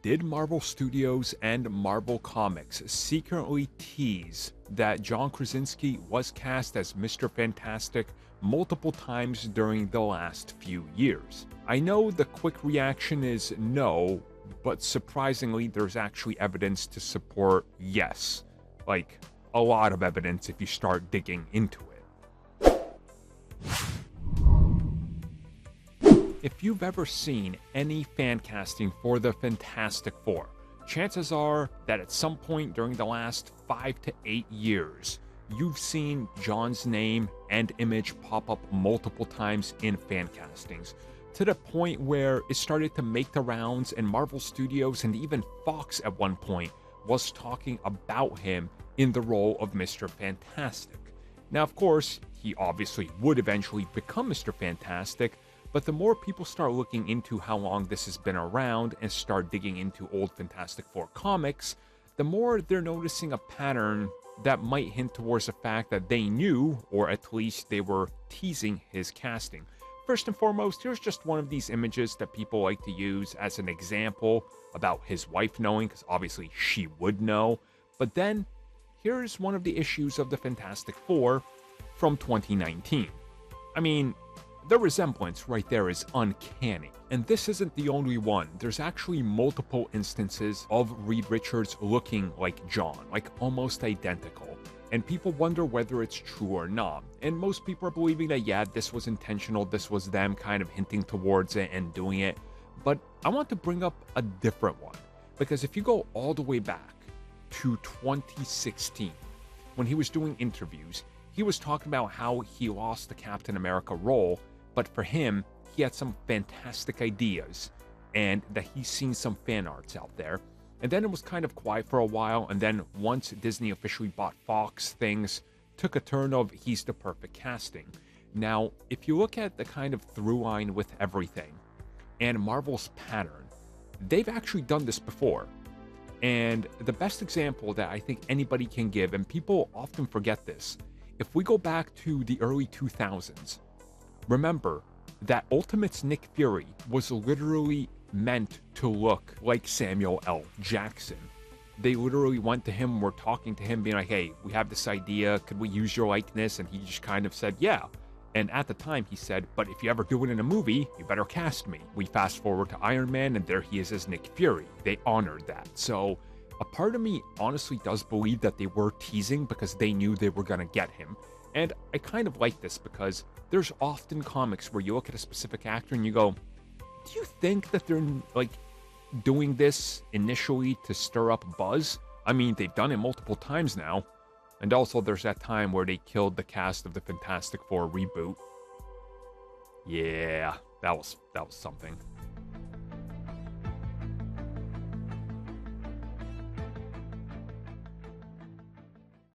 Did Marvel Studios and Marvel Comics secretly tease that John Krasinski was cast as Mr. Fantastic multiple times during the last few years? I know the quick reaction is no, but surprisingly, there's actually evidence to support yes. Like, a lot of evidence if you start digging into it. If you've ever seen any fan casting for the Fantastic Four, chances are that at some point during the last 5 to 8 years, you've seen John's name and image pop up multiple times in fan castings, to the point where it started to make the rounds, and Marvel Studios and even Fox at one point was talking about him in the role of Mr. Fantastic. Now, of course, he obviously would eventually become Mr. Fantastic, but the more people start looking into how long this has been around and start digging into old Fantastic Four comics, the more they're noticing a pattern that might hint towards the fact that they knew, or at least they were teasing his casting. First and foremost, here's just one of these images that people like to use as an example about his wife knowing, because obviously she would know. But then, here's one of the issues of the Fantastic Four from 2019. I mean, the resemblance right there is uncanny. And this isn't the only one. There's actually multiple instances of Reed Richards looking like John, like almost identical. And people wonder whether it's true or not. And most people are believing that, yeah, this was intentional, this was them kind of hinting towards it and doing it. But I want to bring up a different one. Because if you go all the way back to 2016, when he was doing interviews, he was talking about how he lost the Captain America role, but for him, he had some fantastic ideas, and that he's seen some fan arts out there. And then it was kind of quiet for a while, and then once Disney officially bought Fox, things took a turn of he's the perfect casting. Now, if you look at the kind of through line with everything, and Marvel's pattern, they've actually done this before. And the best example that I think anybody can give, and people often forget this, if we go back to the early 2000s, remember that Ultimate's Nick Fury was literally meant to look like Samuel L. Jackson. They literally went to him, were talking to him, being like, hey, we have this idea, could we use your likeness? And he just kind of said, yeah. And at the time he said, but if you ever do it in a movie, you better cast me. We fast forward to Iron Man, and there he is as Nick Fury. They honored that. So a part of me honestly does believe that they were teasing because they knew they were going to get him. And I kind of like this because there's often comics where you look at a specific actor and you go, do you think that they're like doing this initially to stir up buzz? I mean, they've done it multiple times now. And also there's that time where they killed the cast of the Fantastic Four reboot. Yeah, that was something.